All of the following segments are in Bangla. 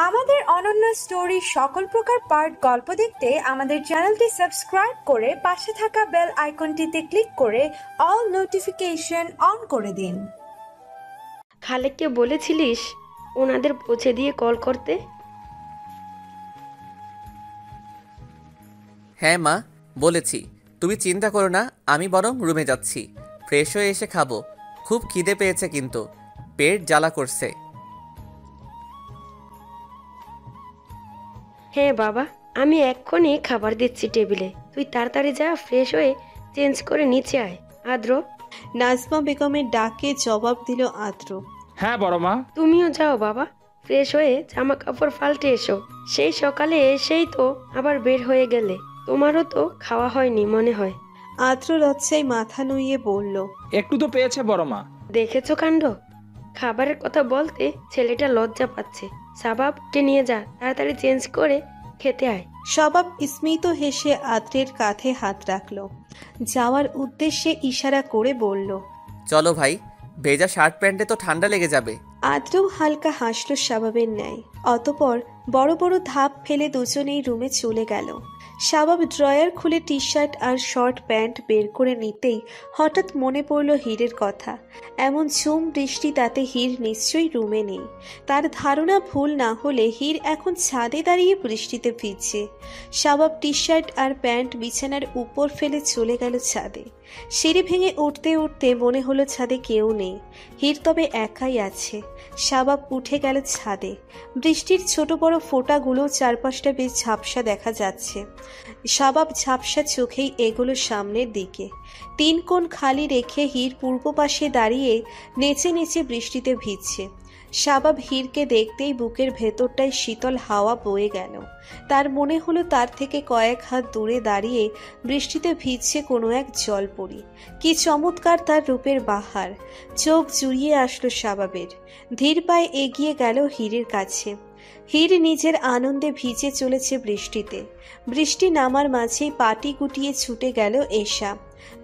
আমাদের অনন্য স্টোরি সকল প্রকার পার্ট গল্প দেখতে আমাদের চ্যানেলটি সাবস্ক্রাইব করে পাশে থাকা বেল আইকনটিতে ক্লিক করে অল নোটিফিকেশন অন করে দিন। খালেককে বলেছিলিস ওনাদের পৌঁছে দিয়ে কল করতে? হ্যাঁ মা, বলেছি। তুমি চিন্তা করো না, আমি বরং রুমে যাচ্ছি, ফ্রেশ হয়ে এসে খাবো। খুব খিদে পেয়েছে, কিন্তু পেট জ্বালা করছে। হ্যাঁ বাবা, আমি এক্ষুনি খাবার দিচ্ছি টেবিলে। তুই তাড়াতাড়ি যা, ফ্রেশ হয়ে চেঞ্জ করে নিচে আয়। আদ্র। নাজমা বেগমের ডাকে জবাব দিল আদ্র। হ্যাঁ বড় মা। তুমিও যাও বাবা, ফ্রেশ হয়ে জামা কাপড় পাল্টে এসো। সেই সকালে এসেই তো আবার বের হয়ে গেলে, তোমারও তো খাওয়া হয়নি মনে হয়। আদ্র লজ্জায় মাথা নুইয়ে বলল, একটু তো পেয়েছে বড় মা। দেখেছো কাণ্ড, খাবারের কথা বলতে ছেলেটা লজ্জা পাচ্ছে। সাবাবকে নিয়ে যা, তাড়াতাড়ি চেঞ্জ করে খেতে আয়। সবাব স্মিত হেসে আদ্রের কাঁধে হাত রাখলো, যাওয়ার উদ্দেশ্যে ইশারা করে বলল, চলো ভাই, ভেজা শার্ট প্যান্টে তো ঠান্ডা লেগে যাবে। আদ্রও হালকা হাসলো স্বভাবের ন্যায়। অতপর বড় বড় ধাপ ফেলে দুজনেই রুমে চলে গেল। শাবাব ড্রয়ার খুলে টি শার্ট আর শর্ট প্যান্ট বের করে নিতেই হঠাৎ মনে পড়ল হীরের কথা। এমন ঝুম বৃষ্টি, তাতে হীর নিশ্চয়ই রুমে নেই। তার ধারণা ভুল না হলে হীর এখন ছাদে দাঁড়িয়ে বৃষ্টিতে ভিজছে। শাবাব টি শার্ট আর প্যান্ট বিছানার উপর ফেলে চলে গেল ছাদে। সিঁড়ি ভেঙে উঠতে উঠতে মনে হলো ছাদে কেউ নেই, হীর তবে একাই আছে। শাবাব উঠে গেল ছাদে। বৃষ্টির ছোট বড় ফোঁটাগুলো চারপাশটা বেশ ঝাপসা দেখা যাচ্ছে। শাবাব ঝাপসা চোখেই এগুলো সামনের দিকে। 3 কোণ খালি রেখে হীর পূর্ব পাশে দাঁড়িয়ে নেচে নেচে বৃষ্টিতে ভিজছে। শাবাব হীরকে দেখতেই বুকের ভেতরটায় শীতল হাওয়া বয়ে গেল। তার মনে হলো তার থেকে কয়েক হাত দূরে দাঁড়িয়ে বৃষ্টিতে ভিজছে কোনো এক জলপরি। কি চমৎকার তার রূপের বাহার! চোখ জুড়িয়ে আসলো শাবাবের। ধীর পায়ে এগিয়ে গেল হীরের কাছে। হীর নিজের আনন্দে ভিজে চলেছে বৃষ্টিতে। বৃষ্টি নামার মাঝেই পাটি গুটিয়ে ছুটে গেল এশা,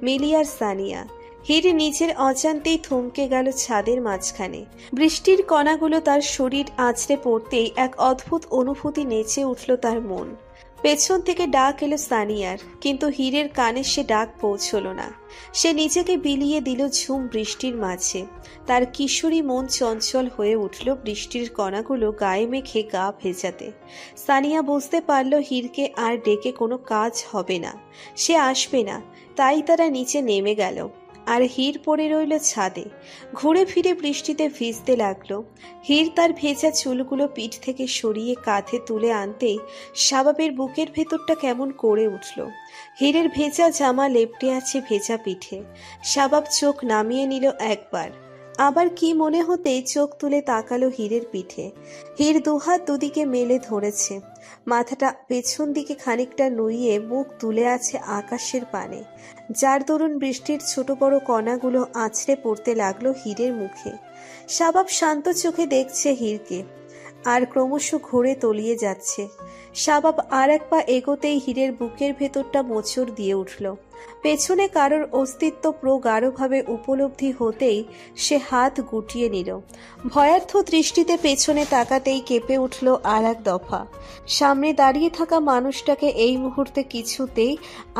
মিলি আর সানিয়া। হীর নিজের অজান্তেই থমকে গেল ছাদের মাঝখানে। বৃষ্টির কণাগুলো তার শরীর আছড়ে পড়তেই এক অদ্ভুত অনুভূতি নেচে উঠল তার মন। পেছন থেকে ডাক এলো সানিয়ার, কিন্তু হীরের কানে সে ডাক পৌঁছল না। সে নিজেকে বিলিয়ে দিল ঝুম বৃষ্টির মাঝে। তার কিশোরী মন চঞ্চল হয়ে উঠল বৃষ্টির কণাগুলো গায়ে মেখে গা ভেজাতে। সানিয়া বুঝতে পারল হীরকে আর ডেকে কোনো কাজ হবে না, সে আসবে না। তাই তারা নিচে নেমে গেল, আর হীর পড়ে রইল ছাদে। ঘুরে ফিরে বৃষ্টিতে ভিজতে লাগলো। হীর তার ভেজা চুলগুলো পিঠ থেকে সরিয়ে কাঁধে তুলে আনতেই শাবাবের বুকের ভেতরটা কেমন করে উঠল। হীরের ভেজা জামা লেপটে আছে ভেজা পিঠে। শাবাব চোখ নামিয়ে নিল একবার, আবার কি মনে হতে চোখ তুলে তাকালো হীরের পিঠে। হীর দুহাত দুদিকে মেলে ধরেছে, মাথাটা পেছন দিকে খানিকটা নুইয়ে মুখ তুলে আছে আকাশের পানে, যার দরুন বৃষ্টির ছোট বড় কণাগুলো আছড়ে পড়তে লাগলো হীরের মুখে। শাবাব শান্ত চোখে দেখছে হীরকে, আর ক্রমশ ঘুরে তলিয়ে যাচ্ছে। শাবাব আর এক পা এগোতেই হীরের বুকের ভেতরটা মোচড় দিয়ে উঠল। পেছনে কারোর অস্তিত্ব প্রগাঢ়ভাবে উপলব্ধি হতেই সে হাত গুটিয়ে নিল। ভয়ার্থ দৃষ্টিতে পেছনে তাকাতেই কেঁপে উঠল আর এক দফা। সামনে দাঁড়িয়ে থাকা মানুষটাকে এই মুহূর্তে কিছুতেই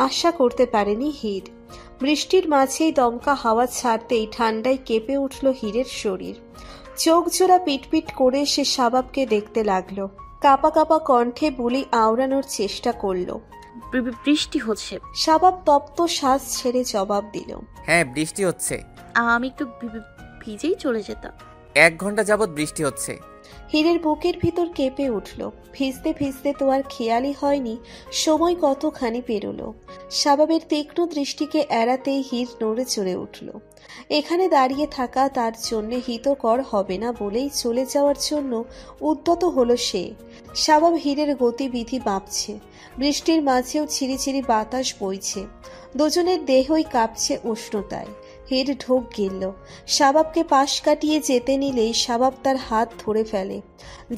আশা করতে পারেনি হীর। বৃষ্টির মাঝেই দমকা হাওয়া ছাড়তেই ঠান্ডায় কেঁপে উঠল হীরের শরীর। চোখ জোড়া পিটপিট করে সে শাবাবকে দেখতে লাগলো। কাপা কাপা কণ্ঠে বুলি আওড়ানোর চেষ্টা করলো, বৃষ্টি হচ্ছে। শাবাব তপ্ত শ্বাস ছেড়ে জবাব দিল, হ্যাঁ বৃষ্টি হচ্ছে। আমি একটু ভিজেই চলে যেতাম। 1 ঘন্টা যাবৎ বৃষ্টি হচ্ছে। হীরের বুকের ভিতর কেঁপে উঠল। ভিজতে ভিজতে তো আর খেয়ালই হয়নি সময় কতখানি পেরোলো। শাবাবের তীক্ষ্ণ দৃষ্টিকে এড়াতেই হীর নড়ে চড়ে উঠল। এখানে দাঁড়িয়ে থাকা তার জন্য হিতকর হবে না বলেই চলে যাওয়ার জন্য উদ্যত হলো সে। শাবাব হীরের গতিবিধি মাপছে। বৃষ্টির মাঝেও ছিঁড়িছিঁড়ি বাতাস বইছে। দুজনের দেহই কাঁপছে উষ্ণতায়। হীর ঢোক গিলল। শাবাবকে পাশ কাটিয়ে যেতে নিলেই শাবাব তার হাত ধরে ফেলে,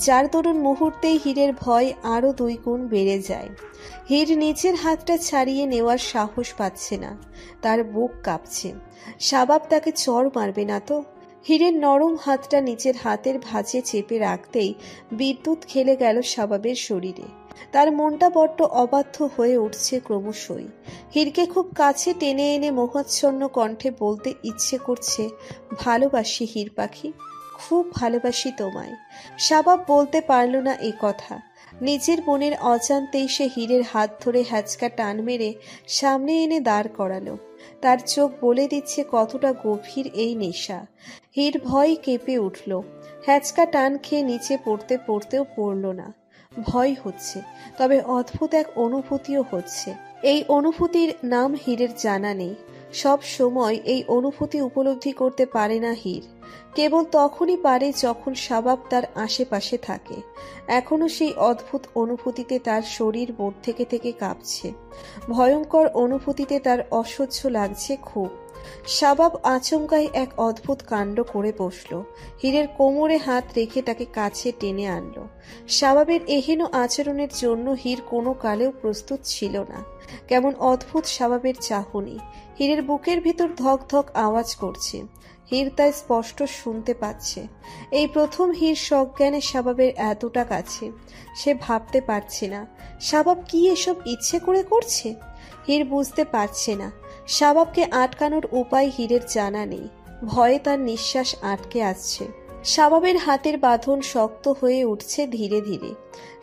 যার দরুন মুহূর্তেই হীরের ভয় আরো 2 গুণ বেড়ে যায়। হীর নিজের হাতটা ছাড়িয়ে নেওয়ার সাহস পাচ্ছে না, তার বুক কাঁপছে। শাবাব তাকে চড় মারবে না তো? হীরের নরম হাতটা নিজের হাতের ভাঁজে চেপে রাখতেই বিদ্যুৎ খেলে গেল শাবাবের শরীরে। তার মনটা বড্ড অবাধ্য হয়ে উঠছে ক্রমশই। হীরকে খুব কাছে টেনে এনে মোহাচ্ছন্ন কণ্ঠে বলতে ইচ্ছে করছে, ভালোবাসি হীর পাখি, খুব ভালোবাসি তোমায়। শাবাব বলতে পারল না এ কথা। নিজের বোনের অজান্তেই সে হীরের হাত ধরে হ্যাচকা টান মেরে সামনে এনে দাঁড় করালো। তার চোখ বলে দিচ্ছে কতটা গভীর এই নেশা। হীর ভয় কেঁপে উঠল। হ্যাচকা টান খেয়ে নিচে পড়তে পড়তেও পড়ল না। ভয় হচ্ছে, তবে অদ্ভুত এক অনুভূতিও হচ্ছে। এই অনুভূতির নাম হীরের জানা নেই। সব সময় এই অনুভূতি উপলব্ধি করতে পারে না হীর। কেবল তখনই পারে যখন শাবাব তার আশেপাশে থাকে। এখনো সেই অদ্ভুত অনুভূতিতে তার শরীর বোধ থেকে থেকে কাঁপছে। ভয়ঙ্কর অনুভূতিতে তার অসহ্য লাগছে খুব। শাবাব আচমকাই এক অদ্ভুত কাণ্ড করে বসল। হীরের কোমরে হাত রেখে তাকে কাছে টেনে আনলো। শাবাবের এহেন আচরণের জন্য হীর কোনো কালেও প্রস্তুত ছিল না। কেমন অদ্ভুত শাবাবের চাহনি। হীরের বুকের ভিতর ধক ধক আওয়াজ করছে। হীর তাই স্পষ্ট শুনতে পাচ্ছে। এই প্রথম হীর সজ্ঞানে শাবাবের এতটা কাছে। সে ভাবতে পারছে না শাবাব কি এসব ইচ্ছে করে করছে। হীর বুঝতে পারছে না। শাবাবকে আটকানোর উপায় হীরের জানা নেই। ভয়ে তার নিঃশ্বাস আটকে আসছে। শাবাবের হাতের বাঁধন শক্ত হয়ে উঠছে ধীরে ধীরে।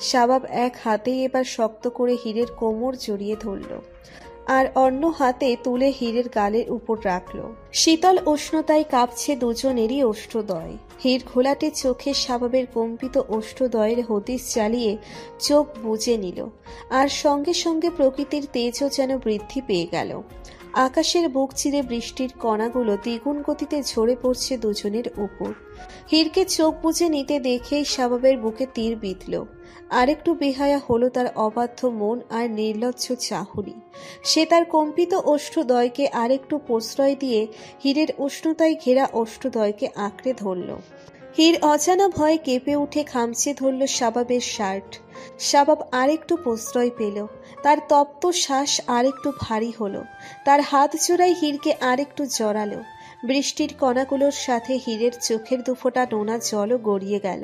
শাবাব এক হাতেই এবার শক্ত করে হীরের কোমর জড়িয়ে ধরল, আর অন্য হাতে তুলে হীরের গালের উপর রাখল। শীতল উষ্ণতায় কাঁপছে দুজনেরই ওষ্ঠদ্বয়। হীর ঘোলাটে চোখে শাবাবের কম্পিত ওষ্ঠদ্বয়ের হদিশ চালিয়ে চোখ বুজে নিল, আর সঙ্গে সঙ্গে প্রকৃতির তেজও যেন বৃদ্ধি পেয়ে গেল। আকাশের বুক চিরে বৃষ্টির কণাগুলো দ্বিগুণ গতিতে ঝরে পড়ছে দুজনের উপর। হীরকে চোখ বুজে নিতে দেখেই শাবাবের বুকে তীর বিঁধল। আরেকটু বেহায়া হলো তার অবাধ্য মন আর নির্লজ্জ চাহনি। সে তার কম্পিত ওষ্ঠদ্বয়কে আরেকটু প্রশ্রয় দিয়ে হীরের উষ্ণতায় ঘেরা ওষ্ঠদ্বয়কে আঁকড়ে ধরল। হীর অজানা ভয়ে কেঁপে উঠে খামচে ধরল শাবাবের শার্ট। শাবাব আরেকটু প্রশ্রয় পেল। তার তপ্ত শ্বাস আরেকটু ভারী হলো। তার হাত জোড়ায় হীরকে আরেকটু জড়ালো। বৃষ্টির কণাগুলোর সাথে হীরের চোখের দুফোঁটা নোনা জলও গড়িয়ে গেল।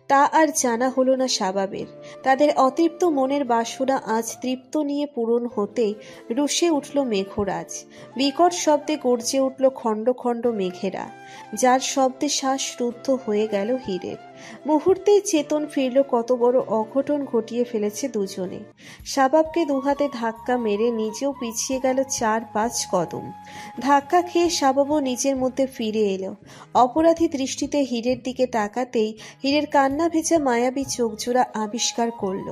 তা আর জানা হলো না শাবাবের। তাদের অতৃপ্ত মনের বাসনা আজ তৃপ্ত নিয়ে পূরণ হতেই রুষে উঠল মেঘরাজ। বিকট শব্দে গর্জে উঠল খণ্ড খণ্ড মেঘেরা, যার শব্দে শ্বাস রুদ্ধ হয়ে গেল হীরের। মুহূর্তেই চেতন ফিরল কত বড় অঘটন ঘটিয়ে ফেলেছে দুজনে। শাবাবকে দুহাতে ধাক্কা মেরে নিজেও পিছিয়ে গেল 4-5 কদম। ধাক্কা খেয়ে শাবাবও নিজের মধ্যে ফিরে এলো। অপরাধী দৃষ্টিতে হীরের দিকে তাকাতেই হীরের কান্না ভেজা মায়াবী চোখজোড়া আবিষ্কার করল।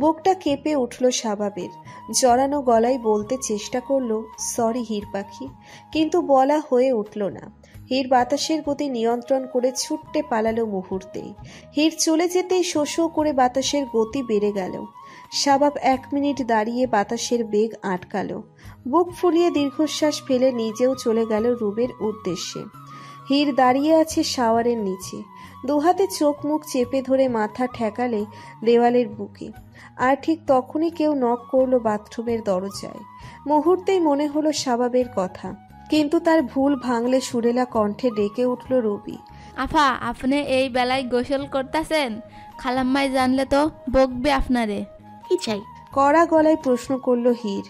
বুকটা কেঁপে উঠল শাবাবের। জড়ানো গলায় বলতে চেষ্টা করলো, সরি হীর পাখি, কিন্তু বলা হয়ে উঠল না। হীর বাতাসের গতি নিয়ন্ত্রণ করে ছুটতে পালালো মুহূর্তেই। হীর চলে যেতেই শো শো করে বাতাসের গতি বেড়ে গেল। শাবাব 1 মিনিট দাঁড়িয়ে বাতাসের বেগ আটকালো। বুক ফুলিয়ে দীর্ঘশ্বাস ফেলে নিজেও চলে গেল রুমের উদ্দেশ্যে। হীর দাঁড়িয়ে আছে শাওয়ারের নিচে। দুহাতে চোখ মুখ চেপে ধরে মাথা ঠেকালে দেওয়ালের বুকে। আর ঠিক তখনই কেউ নক করলো বাথরুমের দরজায়। মুহূর্তেই মনে হলো শাবাবের কথা, কিন্তু তার ভুল ভাঙলে সুরেলা কণ্ঠে ডেকে উঠল রুবি। আফা, আপনি এই বেলায় গোসল করতেছেন? খালাম্মাই জানলে তো বকবে আপনারে। কি চাই? কড়া গলায় প্রশ্ন করল হীর।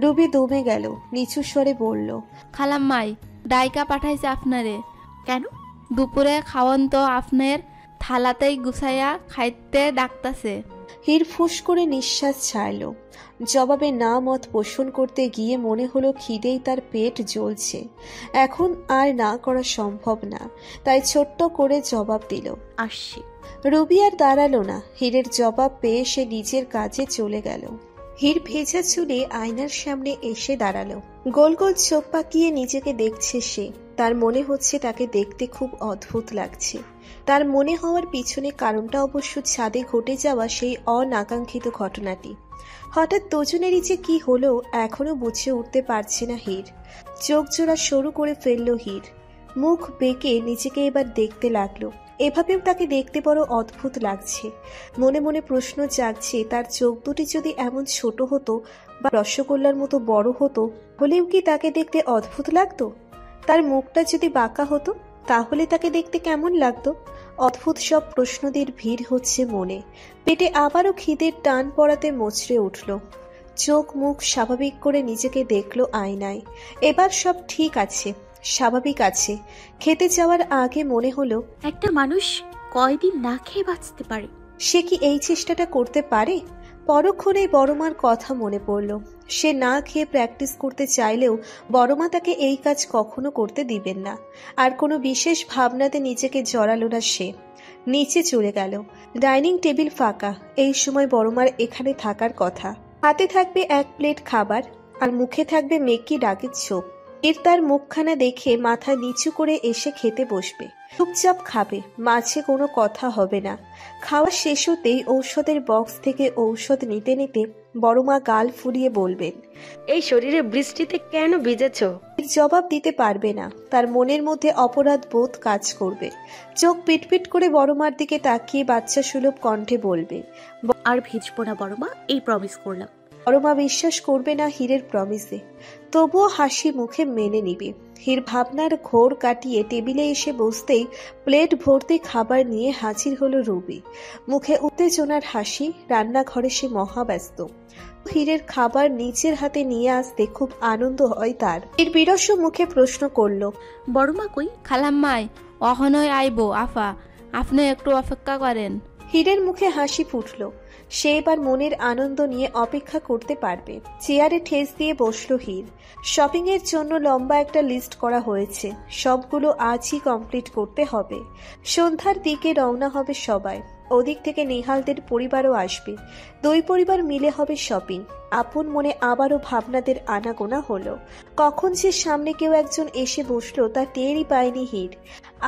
রুবি দমে গেল, নিচু স্বরে বলল, খালাম্মাই ডাইকা পাঠাইছে আপনারে। কেন? দুপুরে খাওয়ান তো আপনার থালাতেই গুছাইয়া খাইতে ডাকতাছে। হীর ফুস করে নিঃশ্বাস ছাড়ল। জবাবে না মত পোষণ করতে গিয়ে মনে হলো খিদেই তার পেট জ্বলছে, এখন আর না করা সম্ভব না। তাই ছোট্ট করে জবাব দিল, আসছি। রুবি আর দাঁড়ালো না। হীরের জবাব পেয়ে সে নিজের কাজে চলে গেল। হীর ভেজা চুলে আয়নার সামনে এসে দাঁড়ালো। গোল গোল চোখ পাকিয়ে নিজেকে দেখছে সে। তার মনে হচ্ছে তাকে দেখতে খুব অদ্ভুত লাগছে। তার মনে হওয়ার পিছনে কারণটা অবশ্য ছাদে ঘটে যাওয়া সেই অনাকাঙ্ক্ষিত ঘটনাটি। হঠাৎ দুজনেরই যে কি হলো এখনো বুঝে উঠতে পারছে না হীর। চোখ জোড়া সরু করে ফেলল হীর। মুখ বেঁকে নিজেকে এবার দেখতে লাগলো। এভাবেও তাকে দেখতে বড় অদ্ভুত লাগছে। মনে মনে প্রশ্ন জাগছে, তার চোখ দুটি যদি এমন ছোট হতো বা রসগোল্লার মতো বড় হতো, হলেও কি তাকে দেখতে অদ্ভুত লাগতো? তার মুখটা যদি বাঁকা হতো, তাহলে তাকে দেখতে কেমন লাগতো? অদ্ভুত সব প্রশ্নদের ভিড় হচ্ছে মনে। পেটে আবারও খিদের টান পড়াতে মোচড়ে উঠল। চোখ মুখ স্বাভাবিক করে নিজেকে দেখলো আয়নায়। এবার সব ঠিক আছে, স্বাভাবিক আছে। খেতে যাওয়ার আগে মনে হলো একটা মানুষ কয়দিন না খেয়ে বাঁচতে পারে? সে কি এই চেষ্টাটা করতে পারে? পরক্ষণেই বড়মার কথা মনে পড়ল। সে না খেয়ে প্র্যাকটিস করতে চাইলেও বড়মা তাকে এই কাজ কখনো করতে দিবেন না। আর কোনো বিশেষ ভাবনাতে নিজেকে জড়ালো না সে। নিচে চলে গেল। ডাইনিং টেবিল ফাঁকা। এই সময় বড়মার এখানে থাকার কথা। হাতে থাকবে এক প্লেট খাবার আর মুখে থাকবে মেকি ডাকের ছোপ। তার মুখখানা দেখে মাথা নিচু করে এসে খেতে বসবে। চুপচাপ খাবে, মাঝে কোনো কথা হবে না। খাওয়া শেষ হতেই ঔষধের বক্স থেকে ঔষধ নিতে নিতে বড়মা গাল ফুলিয়ে বলবেন, এই শরীরে বৃষ্টিতে কেন ভিজেছ? জবাব দিতে পারবে না। তার মনের মধ্যে অপরাধ বোধ কাজ করবে। চোখ পিটপিট করে বড়মার দিকে তাকিয়ে বাচ্চা সুলভ কণ্ঠে বলবে, আর ভিজবো না বড়মা, এই প্রমিস করলাম। বড়মা বিশ্বাস করবে না হীরের প্রমিসে, তবুও হাসি মুখে মেনে নিবে। হীর ভাবনার ঘোর কাটিয়ে টেবিলে এসে বসতেই প্লেট ভর্তি খাবার নিয়ে হাজির হলো রুবি। মুখে উত্তেজনার হাসি। রান্নাঘরে সে মহাব্যস্ত। হীরের খাবার নিচের হাতে নিয়ে আসতে খুব আনন্দ হয় তার। হীর বিরস মুখে প্রশ্ন করল, বড়মা কই? খালাম্মাই অহনই আইবো আফা, আপনি একটু অপেক্ষা করেন। হীরের মুখে হাসি ফুটল। সে এবার মনের আনন্দ নিয়ে অপেক্ষা করতে পারবে। চেয়ারে ঠেস দিয়ে বসলো হীর। শপিং এর জন্য লম্বা একটা লিস্ট করা হয়েছে। সবগুলো আজই কমপ্লিট করতে হবে। সন্ধ্যার দিকে রওনা হবে সবাই। ওদিক থেকে নেহালদের পরিবারও আসবে। দুই পরিবার মিলে হবে শপিং। আপন মনে আবারও ভাবনাদের আনাগোনা হলো। কখন যে সামনে কেউ একজন এসে বসলো তা টেরই পায়নি হীর।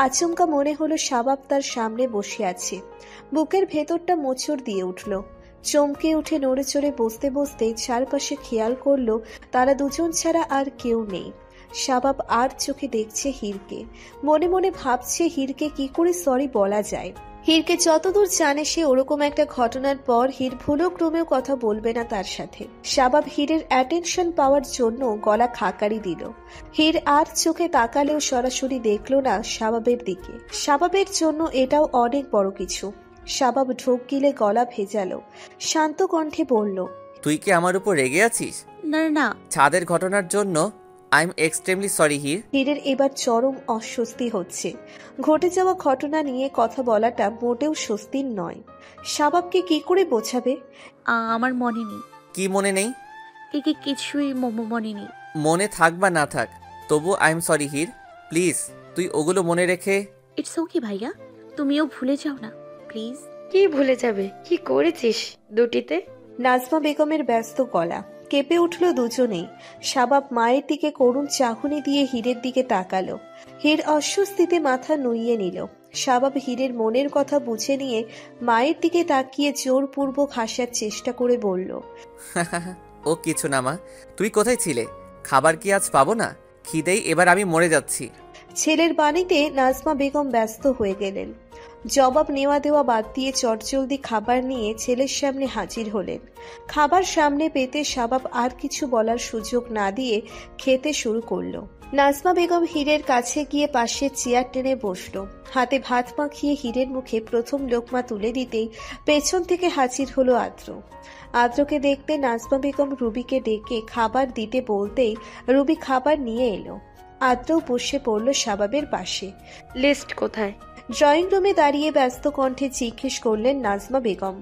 আচমকা মনে হলো শাবাব তার সামনে বসে আছে। বুকের ভেতরটা মোচড় দিয়ে উঠল। চমকে উঠে নড়ে চড়ে বসতে বসতে চারপাশে খেয়াল করলো তারা দুজন ছাড়া আর কেউ নেই। শাবাব আর চোখে দেখছে হীরকে। মনে মনে ভাবছে হীরকে কি করে সরি বলা যায়। হীরকে যতদূর জানে সে ওরকম একটা ঘটনার পর হীর ভুলো ক্রমেও কথা বলবে না তার সাথে। শাবাব হীরের অ্যাটেনশন পাওয়ার জন্য গলা খাকারি দিল। হীর আর চোখে তাকালেও সরাসরি দেখলো না শাবাবের দিকে। শাবাবের জন্য এটাও অনেক বড় কিছু। শাবাব ঢোক গিলে গলা ভেজালো। শান্ত কণ্ঠে বলল, তুই কি আমার উপর রেগে আছিস? না না। ছাদের ঘটনার জন্য I am extremely sorry Heer. হীরের এবার চরম অস্বস্তি হচ্ছে। ঘটে যাওয়া ঘটনা নিয়ে কথা বলাটা মোটেও স্বস্তির নয়। শাবাবকে কি করে বোঝাবে? আমার মনে নেই। কি মনে নেই? কিছুই মনে নেই। মনে থাক বা না থাক, তবু I am sorry Heer. Please তুই ওগুলো মনে রেখে। ইটস ওকে ভাইয়া, তুমিও ভুলে যাও না প্লিজ। কি ভুলে যাবে? কি করেছিস দুটিতে? নাজমা বেগমের ব্যস্ত গলা। কেঁপে উঠল দুজনেই। শাবাব মায়ের দিকে করুণ চাহনি দিয়ে হীরের দিকে তাকালো। হীর অস্বস্তিতে মাথা নুইয়ে নিল। শাবাব হীরের মনের কথা বুঝে নিয়ে মায়ের দিকে তাকিয়ে জোরপূর্বক হাসার চেষ্টা করে বলল, ও কিছু না মা, তুই কোথায় ছিলে? খাবার কি আজ পাবো না? খিদেই এবার আমি মরে যাচ্ছি। ছেলের বাণীতে নাজমা বেগম ব্যস্ত হয়ে গেলেন। জবাব নেওয়া দেওয়া বাদ দিয়ে চটজলদি খাবার নিয়ে ছেলের সামনে হাজির হলেন। খাবার সামনে পেতে শাবাব আর কিছু বলার সুযোগ না দিয়ে খেতে শুরু করলো। নাজমা বেগম হীরের কাছে গিয়ে পাশে চেয়ার টেনে বসলো। হাতে ভাত মাখিয়ে হীরের মুখে প্রথম লোকমা তুলে দিতেই পেছন থেকে হাজির হলো আদ্র। আদ্রকে দেখতে নাজমা বেগম রুবিকে ডেকে খাবার দিতে বলতেই রুবি খাবার নিয়ে এলো। আদ্রও বসে পড়ল শাবাবের পাশে। লিস্ট কোথায়? ড্রয়িং রুমে দাঁড়িয়ে ব্যস্ত কণ্ঠে জিজ্ঞেস করলেন নাজমা বেগম।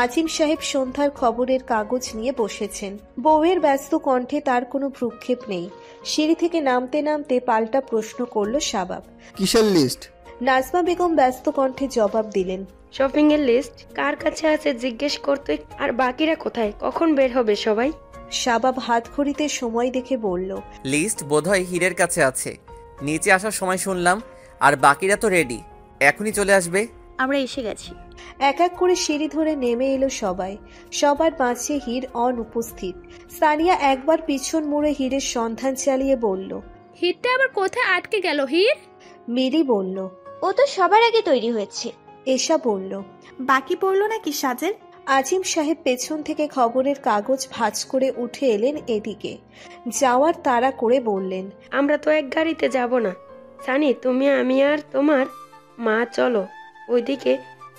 আজিম সাহেব সন্ধ্যার খবরের কাগজ নিয়ে বসেছেন। বউয়ের ব্যস্ত কণ্ঠে তার কোনো ভ্রুক্ষেপ নেই। সিঁড়ি থেকে নামতে নামতে পাল্টা প্রশ্ন করল শাবাব, কিসের লিস্ট? নাজমা বেগম ব্যস্ত কণ্ঠে জবাব দিলেন, শপিং এর লিস্ট কার কাছে আছে জিজ্ঞেস করতে। আর বাকিরা কোথায়? কখন বের হবে সবাই? শাবাব হাত ঘড়িতে সময় দেখে বলল, লিস্ট বোধহয় হীরের কাছে আছে। নিচে আসার সময় শুনলাম। আর বাকিরা তো রেডি, এখনই চলে আসবে। আমরা এসে গেছি। এক এক করে সিঁড়ি ধরে নেমে এলো সবাই। সবার মাঝে হীর অনুপস্থিত। সানিয়া একবার পিছন মুড়ে হীরের সন্ধান চালিয়ে বলল, হীরটা আবার কোথায় আটকে গেল হীর? মিরি বলল, ও তো সবার আগে তৈরি হয়েছে। এশা বলল, বাকি পড়লো নাকি সাজের? আজিম সাহেব পেছন থেকে খবরের কাগজ ভাঁজ করে উঠে এলেন এদিকে। যাওয়ার তাড়া করে বললেন, আমরা তো এক গাড়িতে যাব না। সানি, তুমি, আমি আর তোমার মা চলো। ওইদিকে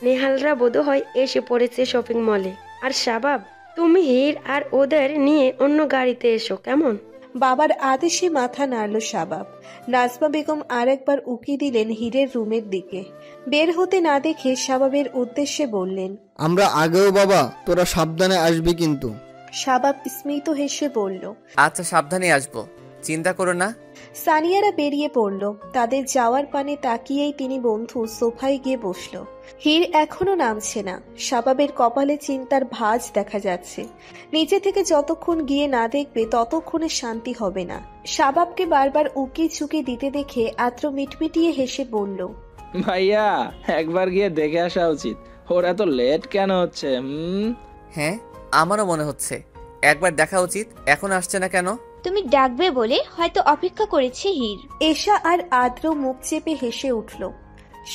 নেহালরা বোধহয় এসে পড়েছে শপিং মলে। আর শাবাব, তুমি হির আর ওদের নিয়ে অন্য গাড়িতে এসো, কেমন? বাবার আদেশে মাথা নাড়ল শাবাব। নাজমা বেগম আর একবার উকি দিলেন হীরের রুমের দিকে। বের হতে না দেখে শাবাবের উদ্দেশ্যে বললেন, আমরা আগেও বাবা, তোরা সাবধানে আসবি কিন্তু। শাবাব স্মিত হেসে বলল, আচ্ছা, সাবধানে আসবো, চিন্তা করো না। সানিয়ারা বেরিয়ে পড়ল। তাদের যাওয়ার পানে তাকিয়েই তিনি বন্ধু সোফায় গিয়ে বসল। হীর এখনো নামছে না। শাবাবের কপালে চিন্তার ভাঁজ দেখা যাচ্ছে। নিচে থেকে যতক্ষণ গিয়ে না দেখবে ততক্ষণে শান্তি হবে না। শাবাবকে বারবার উকি ঝুঁকি দিতে দেখে আদ্র মিটমিটিয়ে হেসে বলল, ভাইয়া একবার গিয়ে দেখে আসা উচিত, ওর এত লেট কেন হচ্ছে? হ্যাঁ, আমারও মনে হচ্ছে একবার দেখা উচিত। এখন আসছে না কেন? তুমি ডাকবে বলে হয়তো অপেক্ষা করেছে হীর। এশা আর আদ্র মুখ চেপে হেসে উঠল।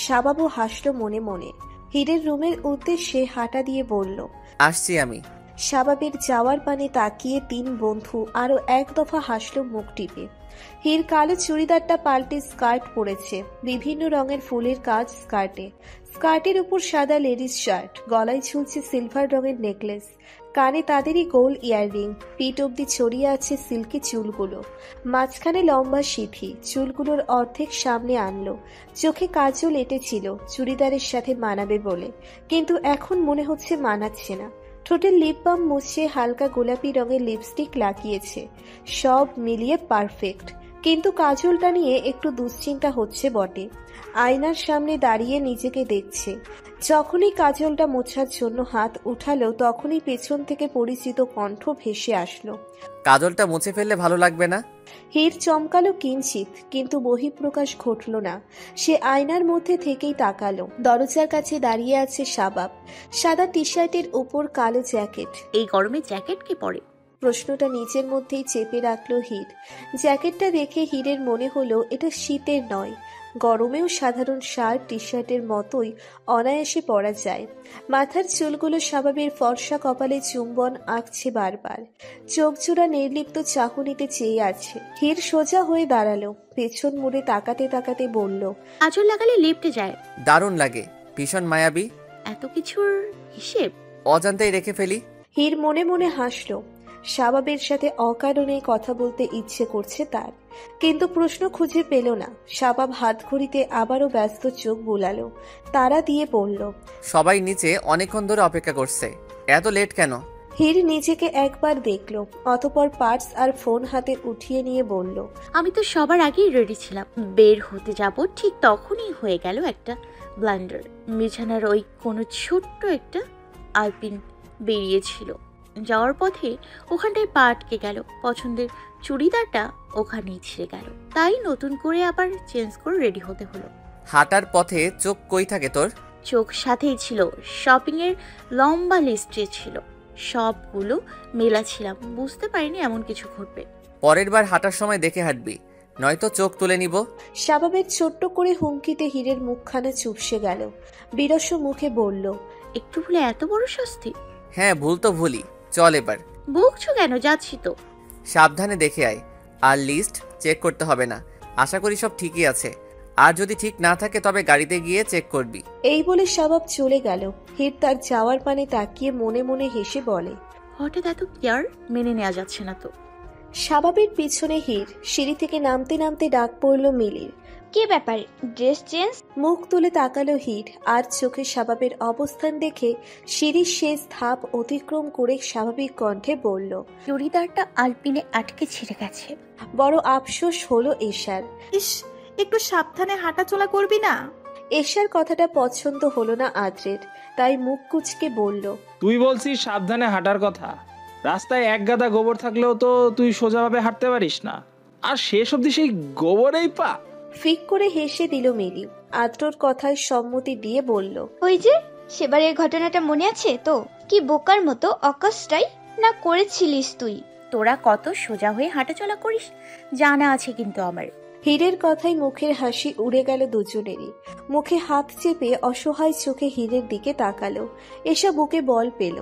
শাবাবও হাসল মনে মনে। হীরের রুমের উদ্দেশ্যে হাঁটা দিয়ে বলল, আসছি আমি। শাবাবের যাওয়ার পানে তাকিয়ে তিন বন্ধু আরো এক দফা হাসল মুখ টিপে। হীর কালো চুড়িদারটা পাল্টে স্কার্ট পরেছে, বিভিন্ন রঙের ফুলের কাজ স্কার্টে। স্কার্টের উপর সাদা লেডিস শার্ট, গলায় ঝুলছে সিলভার রঙের নেকলেস, কানে তাদেরই গোল ইয়াররিং, পিঠ অব্দি ছড়িয়ে আছে সিল্কি চুলগুলো। মাঝখানে লম্বা সিঁথি, চুলগুলোর অর্ধেক সামনে আনলো। চোখে কাজল এঁটেছিল চুড়িদারের সাথে মানাবে বলে, কিন্তু এখন মনে হচ্ছে মানাচ্ছে না। ঠোঁটের লিপ বাম মুছে হালকা গোলাপি রঙের লিপস্টিক লাগিয়েছে। সব মিলিয়ে পারফেক্ট, কিন্তু কাজলটা নিয়ে একটু দুশ্চিন্তা হচ্ছে বটে। আয়নার সামনে দাঁড়িয়ে নিজেকে দেখছে। যখনই কাজলটা মোছার জন্য হাত উঠালো তখনই পেছন থেকে পরিচিত কণ্ঠ ভেসে আসলো, কাজলটা মুছে ফেললে ভালো লাগবে না? হীর চমকালো কিঞ্চিত, কিন্তু বহিঃপ্রকাশ ঘটল না। সে আয়নার মধ্যে থেকেই তাকালো। দরজার কাছে দাঁড়িয়ে আছে শাবাব, সাদা টি শার্টের উপর কালো জ্যাকেট। এই গরমে জ্যাকেট কে পরে? প্রশ্নটা নিজের মধ্যেই চেপে রাখলো হীর। জ্যাকেটটা দেখে হীরের মনে হলো এটা শীতের নয়, গরমেও সাধারণ শার্ট টি শার্টের মতোই অনায়াসে পরা যায়। মাথার চুলগুলো শাবাবের ফর্সা কপালে চুম্বন আঁকছে বারবার। চোখ জোড়া নির্লিপ্ত চাহনিতে চেয়ে আছে। হীর সোজা হয়ে দাঁড়ালো, পেছন মুড়ে তাকাতে তাকাতে বলল, আঁচল লাগালে লিফটে যায়। দারুণ লাগে, ভীষণ মায়াবী। এত কিছুর হিসেব অজান্তেই রেখে ফেলি। হীর মনে মনে হাসলো। শাবাবের সাথে অকারণে কথা বলতে ইচ্ছে করছে তার, কিন্তু প্রশ্ন খুঁজে পেল না। শাবাব হাত ঘড়িতে আবারও ব্যস্ত চোখ বুলালো, তারা দিয়ে বলল, সবাই নিচে অনেকক্ষণ ধরে অপেক্ষা করছে, এত লেট কেন? হীর নিজেকে একবার দেখলো, অতঃপর পার্স আর ফোন হাতে উঠিয়ে নিয়ে বলল, আমি তো সবার আগেই রেডি ছিলাম। বের হতে যাব ঠিক তখনই হয়ে গেল একটা ব্লান্ডার। বিছানার ওই কোনো ছোট্ট একটা আলপিন বেরিয়েছিল, যাওয়ার পথে ওখানটায় পা আটকে গেল। পছন্দের চুড়িদারটা ওখানেই ছিঁড়ে গেল, তাই নতুন করে আবার চেঞ্জ করে রেডি হতে হলো। হাঁটার পথে চোখ কই থাকে তোর? চোখ সাথেই ছিল, শপিং এর লম্বা লিস্টে ছিল, সবগুলো মেলাছিলাম। বুঝতে পারিনি এমন কিছু ঘটবে। পরের বার হাঁটার সময় দেখে হাঁটবি, নয়তো চোখ তুলে নিব। শাবাবের ছোট্ট করে হুমকিতে হীরের মুখখানা চুপসে গেল। বিরস মুখে বলল, একটু ভুলে এত বড় শাস্তি? হ্যাঁ, ভুল তো ভুলি, চল এবার। বকছো কেন? যাচ্ছি তো। সাবধানে দেখে আয়, আর লিস্ট চেক করতে হবে না। আশা করি সব ঠিকই আছে, আর যদি ঠিক না থাকে তবে গাড়িতে গিয়ে চেক করবি। এই বলে শাবাব চলে গেল। হীর তার যাওয়ার পানে তাকিয়ে মনে মনে হেসে বলে, হঠাৎ এত কেয়ার মেনে নেওয়া যাচ্ছে না তো। শাবাবের পিছনে হীর। সিঁড়ি থেকে নামতে নামতে ডাক পড়ল মিলির। কি ব্যাপার, ড্রেস চেঞ্জ? মুখ তুলে তাকালো হীর, আর চোখে শাবাবের অবস্থান দেখে সিঁড়ির শেষ ধাপ অতিক্রম করে স্বাভাবিক কণ্ঠে বলল, চুড়িদারটা আলপিনে আটকে ছিঁড়ে গেছে। বড় আফসোস হলো এশার। ইস, একটু সাবধানে হাঁটাচলা করবি না? এশার কথাটা পছন্দ হলো না আদ্রের, তাই মুখ কুচকে বলল, তুই বলছিস সাবধানে হাঁটার কথা, রাস্তায় এক গাদা গোবর থাকলেও তো তুই সোজাভাবে হাঁটতে পারিস না, আর শেষ অবধি সেই গোবরেই পা। ফিক করে হেসে দিল মিলি। আদ্রর কথায় সম্মতি দিয়ে বলল, ওই যে সেবারের ঘটনাটা মনে আছে তো? কি বোকার মতো অকাশটাই না করেছিলিস তুই। তোরা কত সোজা হয়ে হাঁটাচলা করিস জানা আছে কিন্তু আমার। হীরের কথায় মুখের হাসি উড়ে গেল দুজনেরই। মুখে হাত চেপে অসহায় চোখে হীরের দিকে তাকালো। এসা বুকে বল পেল।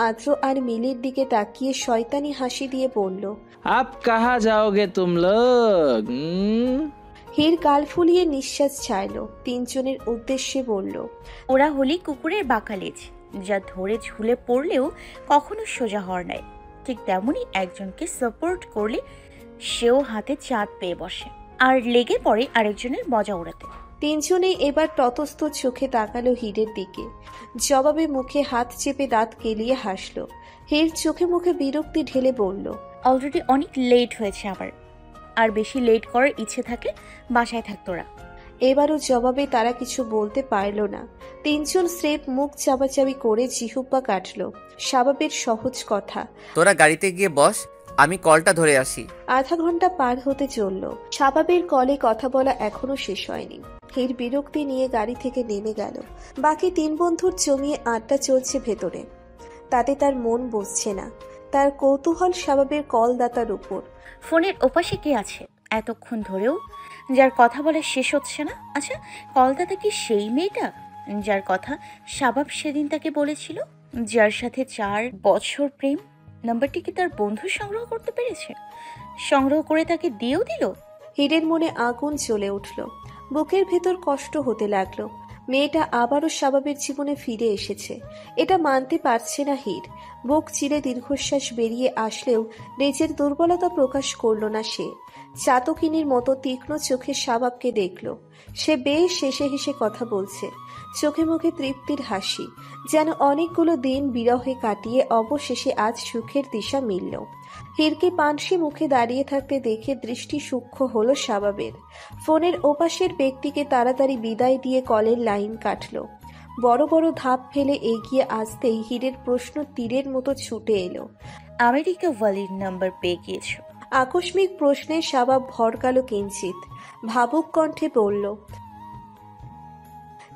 আদ্র আর মিলির দিকে তাকিয়ে শয়তানি হাসি দিয়ে বলল, আপ কাহা যাওগে তুম লোগ? হীর গাল ফুলিয়ে নিঃশ্বাস ছাড়ল, তিনজনের উদ্দেশ্যে বলল, ওরা হলি কুকুরের বাঁকা লেজ, যা ধরে ঝুলে পড়লেও কখনো সোজা হওয়ার নাই। ঠিক তেমনি একজনকে সাপোর্ট করলে সেও হাতে চাঁদ পেয়ে বসে আর লেগে পড়ে আরেকজনের মজা ওড়াতে। তিনজনেই এবার ততস্থ চোখে তাকালো হীরের দিকে। জবাবে মুখে হাত চেপে দাঁত কেলিয়ে হাসল। হীর চোখে মুখে বিরক্তি ঢেলে বলল, অলরেডি অনেক লেট হয়েছে আমার, আর বেশি লেট করার ইচ্ছে থাকে বাসায় থাক তোরা। এবারও জবাবে তারা কিছু বলতে পারল না। তিনজন স্রেফ মুখ চাপাচাপি করে জিহুব্বা কাটল। স্বভাবের সহজ কথা, তোরা গাড়িতে গিয়ে বস, আমি কলটা ধরে আসি। আধা ঘন্টা পার হতে চলল। স্বভাবের কলে কথা বলা এখনো শেষ হয়নি। হীর বিরক্তি নিয়ে গাড়ি থেকে নেমে গেল। বাকি তিন বন্ধুর জমিয়ে আড্ডা চলছে ভেতরে। তাতে তার মন বসছে না। তার কৌতূহল স্বভাবের কলদাতার উপর। ফোনের ওপাশে কে আছে এতক্ষণ ধরেও, যার কথা বলে শেষ হচ্ছে না? আচ্ছা, কলদাতা কি সেই মেয়েটা যার কথা শাবাব সেদিন তাকে বলেছিল, যার সাথে 4 বছর প্রেম? নাম্বারটি কি তার বন্ধু সংগ্রহ করতে পেরেছে? সংগ্রহ করে তাকে দিয়েও দিল? হীরের মনে আগুন জ্বলে উঠল। বুকের ভেতর কষ্ট হতে লাগলো। মেয়েটা আবারও স্বভাবের জীবনে ফিরে এসেছে, এটা মানতে পারছে না হীর। বুক চিরে দীর্ঘশ্বাস বেরিয়ে আসলেও নিজের দুর্বলতা প্রকাশ করল না সে। চাতকিনীর মতো তীক্ষ্ণ চোখে স্বভাবকে দেখল। সে বেশ হেসে হেসে কথা বলছে, চোখে মুখে তৃপ্তির হাসি, যেন অনেকগুলো দিন বিরহে কাটিয়ে অবশেষে আজ সুখের দিশা মিলল। হীরকে পানসি মুখে দাঁড়িয়ে থাকতে দেখে দৃষ্টি সূক্ষ্ম হলো স্বভাবের। ফোনের ওপাশের ব্যক্তিকে তাড়াতাড়ি বিদায় দিয়ে কলের লাইন কাটল। বড় বড় ধাপ ফেলে এগিয়ে আসতেই হীরের প্রশ্ন তীরের মতো ছুটে এলো, আমেরিকা ওয়ালির নাম্বার পেয়ে গিয়েছো? আকস্মিক প্রশ্নে স্বভাব ভরকালো কিঞ্চিত, ভাবুক কণ্ঠে বলল।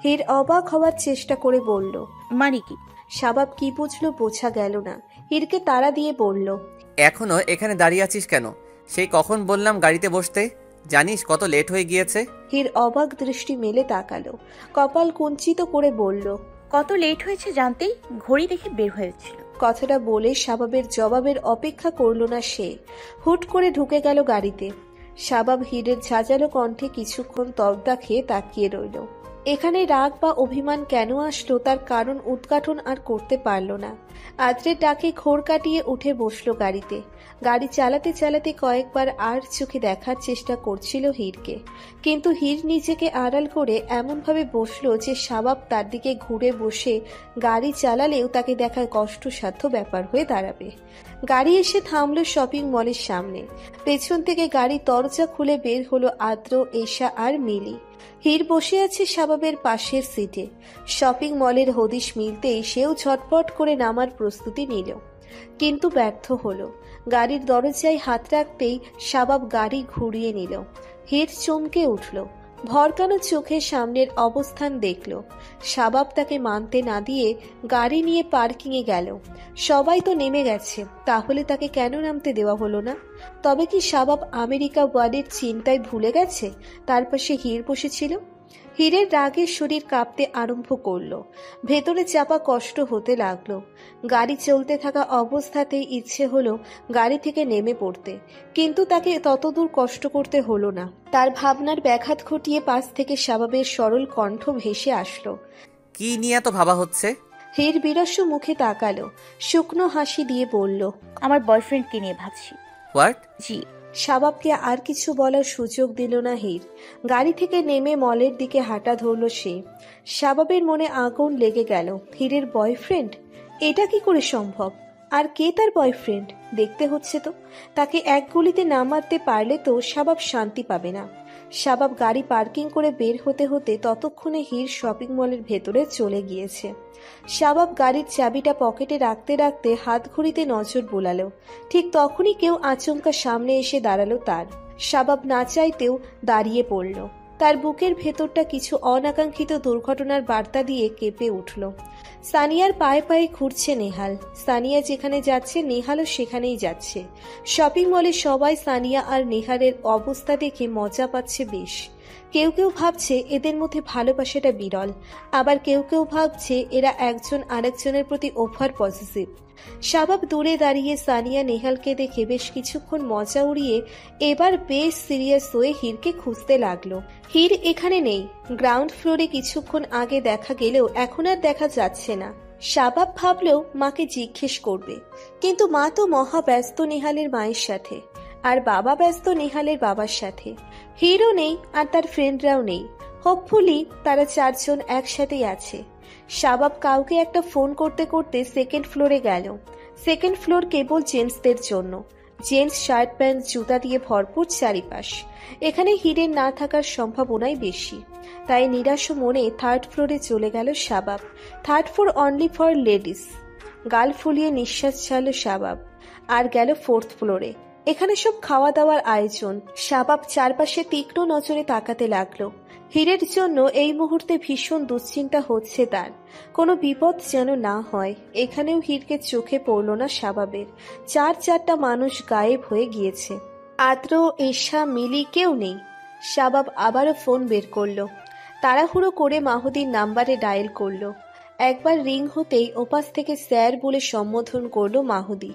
হীর অবাক হওয়ার চেষ্টা করে বলল, মানে কি? স্বভাব কি বুঝলো বোঝা গেল না। হীরকে তাড়া দিয়ে বলল, এখনো এখানে দাঁড়িয়ে আছিস কেন? সেই কখন বললাম গাড়িতে বসতে, জানিস কত লেট হয়ে গিয়েছে? হীর অবাক দৃষ্টি মেলে তাকালো, কপাল কুঞ্চিত করে বলল, কত লেট হয়েছে জানতেই ঘড়ি দেখে বের হয়েছিল। কথাটা বলে স্বভাবের জবাবের অপেক্ষা করল না সে। হুট করে ঢুকে গেল গাড়িতে। স্বভাব হীরের ঝাঁঝালো কণ্ঠে কিছুক্ষণ তবদা খেয়ে তাকিয়ে রইল। এখানে রাগ বা অভিমান কেন আসলো তার কারণ উদ্ঘাটন আর করতে পারল না। আদ্রের ডাকে ঘোর কাটিয়ে উঠে বসলো গাড়িতে। গাড়ি চালাতে চালাতে কয়েকবার আর চোখে দেখার চেষ্টা করছিল হীরকে, কিন্তু হীর নিজেকে আড়াল করে এমনভাবে বসলো যে স্বভাব তার দিকে ঘুরে বসে গাড়ি চালালেও তাকে দেখা কষ্টসাধ্য ব্যাপার হয়ে দাঁড়াবে। গাড়ি এসে থামলো শপিং মলের সামনে। পেছন থেকে গাড়ি দরজা খুলে বের হলো আদ্র, এশা আর মিলি। হীর বসে আছে স্বভাবের পাশের সিটে। শপিং মলের হদিশ মিলতেই সেও ঝটপট করে নামার প্রস্তুতি নিল, কিন্তু ব্যর্থ হলো। গাড়ির দরজায় হাত রাখতেই স্বভাব গাড়ি ঘুরিয়ে নিল। হীর চমকে উঠল, ভরকানো চোখে সামনের অবস্থান দেখল। স্বভাব তাকে মানতে না দিয়ে গাড়ি নিয়ে পার্কিংয়ে গেল। সবাই তো নেমে গেছে, তাহলে তাকে কেন নামতে দেওয়া হলো না? তবে কি স্বভাব আমেরিকা ওয়ার্ডের চিন্তায় ভুলে গেছে তার পাশে হীর বসেছিল? হীরের রাগে শরীর কাঁপতে আরম্ভ করলো। ভেতরে চাপা কষ্ট হতে লাগলো। গাড়ি চলতে থাকা অবস্থাতেই ইচ্ছে হলো গাড়ি থেকে নেমে পড়তে, কিন্তু তাকে ততদূর কষ্ট করতে হলো না। তার ভাবনার ব্যাঘাত ঘটিয়ে পাশ থেকে স্বভাবের সরল কণ্ঠ ভেসে আসলো, কি নিয়ে এত ভাবা হচ্ছে? হীর বিরস্ব মুখে তাকালো, শুকনো হাসি দিয়ে বলল, আমার বয়ফ্রেন্ডকে নিয়ে ভাবছি। হোয়াট? জি। স্বভাবকে আর কিছু বলার সুযোগ দিল না হীর। গাড়ি থেকে নেমে মলের দিকে হাঁটা ধরল সে। স্বভাবের মনে আগুন লেগে গেল। হীরের বয়ফ্রেন্ড? এটা কি করে সম্ভব? আর কে তার বয়ফ্রেন্ড? দেখতে হচ্ছে তো। তাকে এক গুলিতে না মারতে পারলে তো স্বভাব শান্তি পাবে না। স্বভাব গাড়ি পার্কিং করে বের হতে হতে ততক্ষণে হীর শপিং মলের ভেতরে চলে গিয়েছে। স্বভাব গাড়ির চাবিটা পকেটে রাখতে রাখতে হাত ঘড়িতে নজর বোলালো। ঠিক তখনই কেউ আচমকা সামনে এসে দাঁড়ালো তার। স্বভাব না চাইতেও দাঁড়িয়ে পড়ল। তার বুকের ভেতরটা কিছু অনাকাঙ্ক্ষিত দুর্ঘটনার বার্তা দিয়ে কেঁপে উঠল। সানিয়ার পায়ে পায়ে ঘুরছে নেহাল। সানিয়া যেখানে যাচ্ছে নেহালও সেখানেই যাচ্ছে। শপিং মলে সবাই সানিয়া আর নেহালের অবস্থা দেখে মজা পাচ্ছে বেশ। কেউ কেউ ভাবছে এদের মধ্যে ভালোবাসাটা বিরল, আবার কেউ কেউ ভাবছে এরা একজন আরেকজনের প্রতি ওভার পজিটিভ। শাবাব দূরে দাঁড়িয়ে সানিয়া নেহালকে দেখে বেশ কিছুক্ষণ মজা উড়িয়ে এবার বেশ সিরিয়াস হয়ে হীরকে খুঁজতে লাগলো। হীর এখানে নেই। গ্রাউন্ড ফ্লোরে কিছুক্ষণ আগে দেখা গেলেও এখন আর দেখা যাচ্ছে না। শাবাব ভাবলেও মাকে জিজ্ঞেস করবে, কিন্তু মা তো মহা ব্যস্ত নেহালের মায়ের সাথে, আর বাবা ব্যস্ত নেহালের বাবার সাথে। হীরও নেই আর তার ফ্রেন্ডরাও নেই। হোপফুলি তারা চারজন একসাথেই আছে। শাবাব কাউকে একটা ফোন করতে করতে সেকেন্ড ফ্লোরে গেল। সেকেন্ড ফ্লোর কেবল জেন্টসদের জন্য। জেন্টস শার্ট প্যান্ট জুতা দিয়ে ভরপুর চারিপাশ। এখানে হীরের না থাকার সম্ভাবনাই বেশি। তাই নিরাশ মনে থার্ড ফ্লোরে চলে গেল Shabab. Third floor only for ladies. গাল ফুলিয়ে নিঃশ্বাস ছাড়ল শাবাব আর গেল ফোর্থ ফ্লোরে। এখানে সব খাওয়া দাওয়ার আয়োজন। শাবাব চারপাশে তীক্ষ্ণ নজরে তাকাতে লাগলো। হীরের জন্য এই মুহূর্তে ভীষণ দুশ্চিন্তা হচ্ছে তার, কোনো বিপদ যেন না হয়। এখানেও হীরকে চোখে পড়ল না শাবাবের। চারটা মানুষ গায়েব হয়ে গিয়েছে। আদ্র, এশা, মিলি কেউ নেই। শাবাব আবারও ফোন বের করলো। তাড়াহুড়ো করে মাহুদির নাম্বারে ডায়াল করলো। একবার রিং হতেই ওপাশ থেকে স্যার বলে সম্বোধন করলো মাহুদি।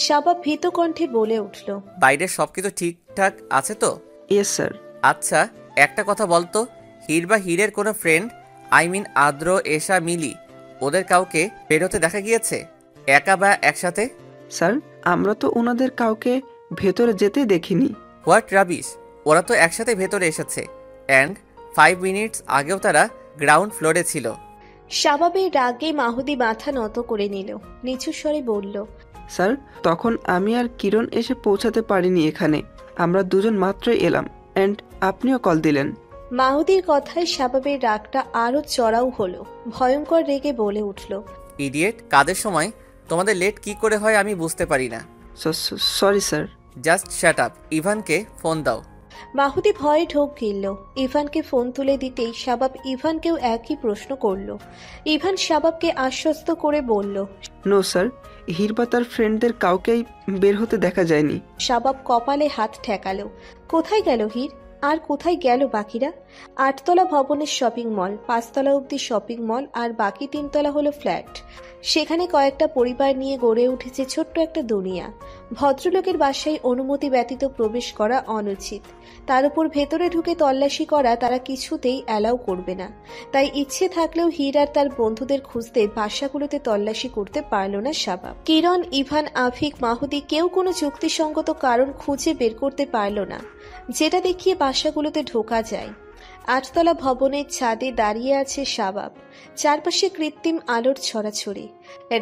শাবাব ভীত কণ্ঠে বলে উঠল, বাইরের সবকিছু ঠিকঠাক আছে তো? Yes sir. আচ্ছা, একটা কথা বলতো, হীর বা হীরের কোনো ফ্রেন্ড, আই মিন আদ্র, এশা, মিলি, ওদের কাউকে বেরোতে দেখা গিয়েছে একা বা একসাথে? স্যার, আমরা তো ওনাদের কাউকে ভেতরে যেতে দেখিনি। হোয়াট রাবিশ, ওরা তো একসাথে ভেতরে এসেছে, অ্যান্ড 5 মিনিটস আগেও তারা গ্রাউন্ড ফ্লোরে ছিল। শাবাবের রাগে মাহুদি মাথা নত করে নিল। নিচু স্বরে বলল, স্যার, তখন আমি আর কিরণ এসে পৌঁছাতে পারিনি এখানে। আমরা দুজন মাত্রই এলাম, অ্যান্ড আপনিও কল দিলেন। মাহুদির কথায় শাবাবের রাগটা আরো চড়াও হলো। ভয়ঙ্কর রেগে বলে উঠল, ইডিয়েট, কাজের সময় তোমাদের লেট কি করে হয় আমি বুঝতে পারি না। Sorry sir. Just shut up, ইভানকে ফোন দাও। মাহুদি ভয়ে ঢোক গিলল। ইভানকে ফোন তুলে দিতেই শাবাব ইভানকেও একই প্রশ্ন করল। ইভান শাবাবকে আশ্বস্ত করে বলল, নো স্যার, হীর বা তার ফ্রেন্ডদের কাউকেই বের হতে দেখা যায়নি। শাবাব কপালে হাত ঠেকালো। কোথায় গেল হীর? আর কোথায় গেল বাকিরা? 8 তলা ভবনের শপিং মল, 5 তলা অব্দি শপিং মল, আর বাকি 3 তলা হলো ফ্ল্যাট। সেখানে কয়েকটা পরিবার নিয়ে গড়ে উঠেছে ছোট্ট একটা দুনিয়া। ভদ্রলোকের বাসায় অনুমতি ব্যতীত প্রবেশ করা অনুচিত। তার উপর ভেতরে ঢুকে তল্লাশি করা তারা কিছুতেই অ্যালাউ করবে না। তাই ইচ্ছে থাকলেও হীর আর তার বন্ধুদের খুঁজতে বাসাগুলোতে তল্লাশি করতে পারল না শাবাব। কিরণ, ইভান, আফিক, মাহুদি কেউ কোনো যুক্তিসঙ্গত কারণ খুঁজে বের করতে পারল না যেটা দেখিয়ে বাসাগুলোতে ঢোকা যায়। 8 তলা ভবনের ছাদে দাঁড়িয়ে আছে শাবাব। চারপাশে কৃত্রিম আলোর ছড়াছড়ি।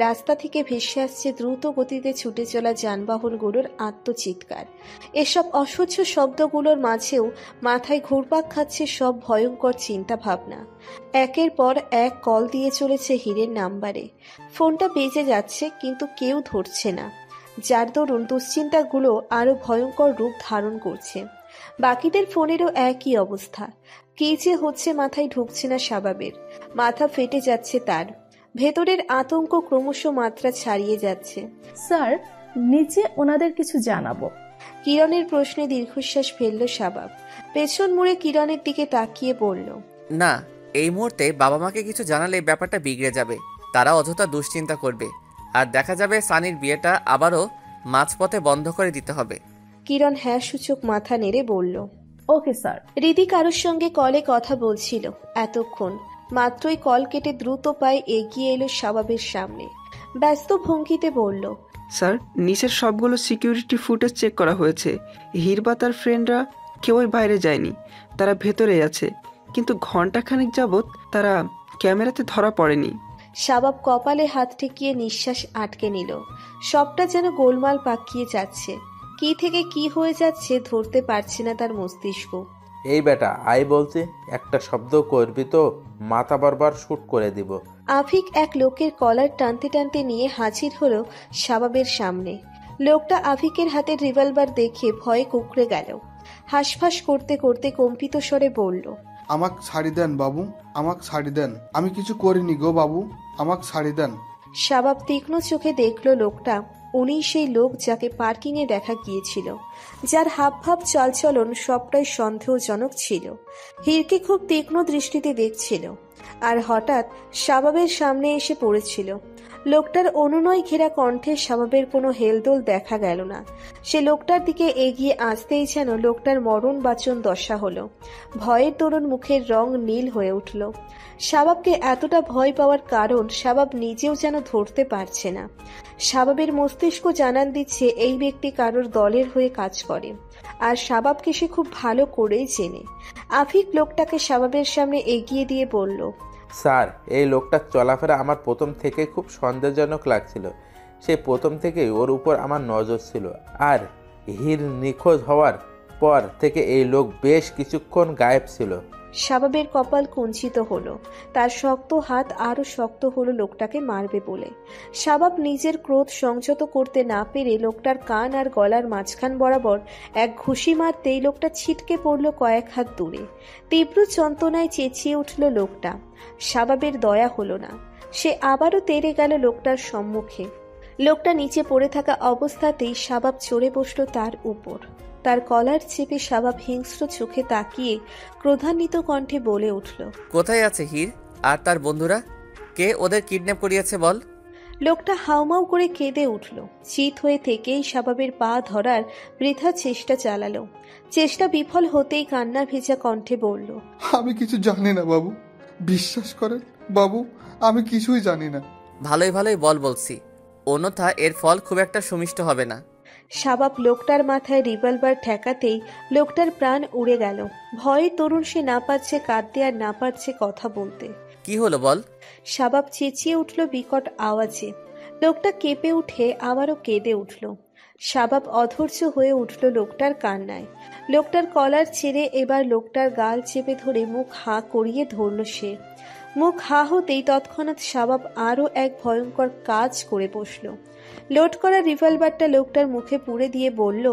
রাস্তা থেকে ভেসে আসছে দ্রুত গতিতে ছুটে চলা যানবাহনগুলোর আত্মচিৎকার। এসব অসহ্য শব্দগুলোর মাঝেও মাথায় ঘুরপাক খাচ্ছে সব ভয়ঙ্কর চিন্তা ভাবনা। একের পর এক কল দিয়ে চলেছে হীরের নাম্বারে। ফোনটা বেজে যাচ্ছে, কিন্তু কেউ ধরছে না, যার দরুন দুশ্চিন্তাগুলো আরো ভয়ঙ্কর রূপ ধারণ করছে। বাকিদের ফোনেরও একই অবস্থা। কি যে হচ্ছে মাথায় ঢুকছে না শাবাবের। মাথা ফেটে যাচ্ছে তার। ভেতরের আতঙ্ক ক্রমশ মাত্রা ছাড়িয়ে যাচ্ছে। স্যার, নিচে ওনাদের কিছু জানাবো। কিরণের প্রশ্নে দীর্ঘশ্বাস ফেলল শাবাব। পেছন মুড়ে কিরণের দিকে তাকিয়ে বলল, না, এই মুহূর্তে বাবা মাকে কিছু জানালে ব্যাপারটা বিগড়ে যাবে। তারা অযথা দুশ্চিন্তা করবে, আর দেখা যাবে সানির বিয়েটা আবারও মাঝপথে বন্ধ করে দিতে হবে। কিরণ হ্যাঁ সূচক মাথা নেড়ে বলল, ওকে স্যার। রিদি কারোর সঙ্গে কলে কথা বলছিল এতক্ষণ। মাত্রই কল কেটে দ্রুত পায়ে এগিয়ে এলো শাবাবের সামনে। ব্যস্ত ভঙ্গিতে বলল, স্যার, নিচের সবগুলো সিকিউরিটি ফুটেজ চেক করা হয়েছে। হীর বা তার ফ্রেন্ডরা কেউই বাইরে যায়নি, তারা ভেতরে আছে, কিন্তু ঘন্টাখানেক যাবৎ তারা ক্যামেরাতে ধরা পড়েনি। শাবাব কপালে হাত ঠেকিয়ে নিঃশ্বাস আটকে নিল। সবটা যেন গোলমাল পাকিয়ে যাচ্ছে। কি থেকে কি হয়ে যাচ্ছে ধরতে পারছে না তার মস্তিষ্ক। এই বেটা, আই বলছি, একটা শব্দ করবি তো মাথা বারবার শুট করে দিব। আফিক এক লোকের কলার টানতে টানতে নিয়ে হাজির হলো শাবাবের সামনে। লোকটা আফিকের হাতের রিভলভার দেখে ভয়ে কুঁকড়ে গেল। হাঁসফাঁস করতে করতে কম্পিত স্বরে বলল, আমাক ছাড়ি দেন বাবু, আমাক ছাড়ি দেন, আমি কিছু করিনি গো বাবু, আমাক ছাড়ি দেন। শাবাব তীক্ষ্ণ চোখে দেখলো লোকটা উনি সেই লোক যাকে পার্কিংয়ে দেখা গিয়েছিল, যার হাবভাব চালচলন সবটাই সন্দেহজনক ছিল। হীরকে খুব তীক্ষ্ণ দৃষ্টিতে দেখছিল আর হঠাৎ শাবাবের সামনে এসে পড়েছিল। লোকটার অনুনয় ঘেরা কণ্ঠে শাবাবের কোনো হেলদোল দেখা গেল না। সে লোকটার দিকে এগিয়ে আসতেই যেন লোকটার মরণ বাচন দশা হলো। ভয়ের দরুন মুখের রং নীল হয়ে উঠল। শাবাবকে এতটা ভয় পাওয়ার কারণ শাবাব নিজেও যেন ধরতে পারছে না। শাবাবের মস্তিষ্ক জানান দিচ্ছে এই ব্যক্তি কারোর দলের হয়ে কাজ করে, আর শাবাবকে সে খুব ভালো করেই চেনে। আফিক লোকটাকে শাবাবের সামনে এগিয়ে দিয়ে বলল, স্যার, এই লোকটার চলাফেরা আমার প্রথম থেকে খুব সন্দেহজনক লাগছিল। সে প্রথম থেকেই ওর উপর আমার নজর ছিল, আর হীর নিখোঁজ হওয়ার পর থেকে এই লোক বেশ কিছুক্ষণ গায়েব ছিল। শাবাবের কপাল কুঞ্চিত হলো। তার শক্ত হাত আরো শক্ত হলো লোকটাকে মারবে বলে। শাবাব নিজের ক্রোধ সংযত করতে না পেরে লোকটার কান আর গলার মাঝখান বরাবর এক ঘুষি মারতেই লোকটা ছিটকে পড়ল কয়েক হাত দূরে। তীব্র যন্ত্রণায় চেঁচিয়ে উঠল লোকটা। শাবাবের দয়া হলো না। সে আবারও তেড়ে গেল লোকটার সম্মুখে। লোকটা নিচে পড়ে থাকা অবস্থাতেই শাবাব চড়ে বসল তার উপর। তার কলার চেপে শাবাব হিংস্র চোখে তাকিয়ে ক্রোধান্বিত কণ্ঠে বলে উঠল, কোথায় আছে হীর আর তার বন্ধুরা? কে ওদের কিডন্যাপ করিয়েছে বল? লোকটা হাউমাউ করে কেঁদে উঠল। চিত হয়ে থেকেই শাবাবের পা ধরার বৃথা চেষ্টা চালালো। চেষ্টা বিফল হতেই কান্না ভেজা কণ্ঠে বলল, আমি কিছু জানি না বাবু, বিশ্বাস করেন বাবু, আমি কিছুই জানি না। ভালোই ভালোই বল বলছি, অন্যথা এর ফল খুব একটা সুমিষ্ট হবে না। শাবাব লোকটার মাথায় রিভলভার ঠেকাতেই লোকটার প্রাণ উড়ে গেল। ভয়ে তরুণ সে না পারছে কাঁদতে আর না পারছে কথা বলতে। কি হলো বল? শাবাব চেঁচিয়ে উঠল বিকট আওয়াজে। লোকটা কেঁপে উঠে আবারও কেঁদে উঠল। শাবাব অধৈর্য হয়ে উঠল লোকটার কান্নায়। লোকটার কলার ছেড়ে এবার লোকটার গাল চেপে ধরে মুখ হাঁ করিয়ে ধরল সে। মুখ হাঁ হতেই তৎক্ষণাৎ শাবাব আরও এক ভয়ঙ্কর কাজ করে বসল। লোড করা রিভলভারটা লোকটার মুখে পুরে দিয়ে বলল,